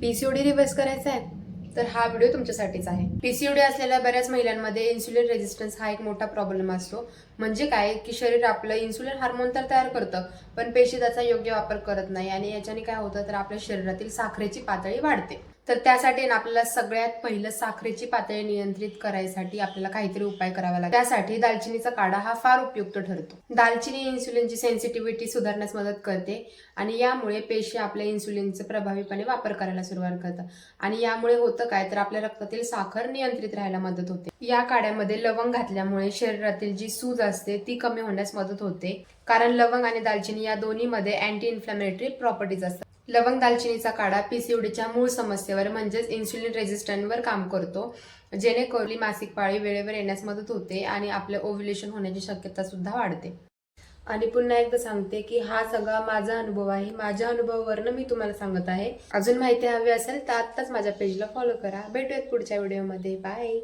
PCOD reverse करायचा आहे तर हा व्हिडिओ तुमच्यासाठीच आहे। पीसीओडी असलेल्या बऱ्याच महिलांमध्ये इन्सुलिन रेझिस्टन्स हा एक मोठा प्रॉब्लेम असतो। म्हणजे काय की शरीर आपलं इन्सुलिन हार्मोन तर तयार करतं, पण पेशी त्याचा योग्य वापर करत नाही आणि याच्याने काय होतं तर आपल्या शरीरातील साखरेची पातळी वाढते। तर त्यासाठी आपल्याला सगळ्यात पहिलं साखरेची पातळी नियंत्रित करायसाठी आपल्याला काहीतरी उपाय करावा लागेल। त्यासाठी दालचिनीचा काढा हा फार उपयुक्त ठरतो। दालचिनी इन्सुलिनची सेन्सिटिव्हिटी सुधारण्यास मदत करते आणि यामुळे पेशी आपल्या इन्सुलिनचा प्रभावीपणे वापर करायला सुरुवात करतात आणि यामुळे होतं काय तर आपल्या रक्तातील साखर नियंत्रित राहायला मदत होते। या काढ्यामध्ये लवंग घातल्यामुळे शरीरातील जी सूज असते ती कमी होण्यास मदत होते, कारण लवंग आणि दालचिनी या दोन्हीमध्ये अँटी इन्फ्लेमेटरी प्रॉपर्टीज असतात। लवंग दालचिनीचा काढा पीसीओडीच्या मूळ समस्येवर म्हणजेच इन्सुलिन रेझिस्टन्सवर काम करतो, जेणेकरून मासिक पाळी वेळेवर येण्यास मदत होते आणि आपले ओव्ह्युलेशन होण्याची शक्यता सुद्धा वाढते। आणि पुन्हा एकदा सांगते की हा सगळा माझा अनुभव आहे, माझ्या अनुभवावरनं मी तुम्हाला सांगत आहे। अजून माहिती हवी असेल तर आत्ताच माझ्या पेजला फॉलो करा। भेटूयात पुढच्या व्हिडिओमध्ये। बाय।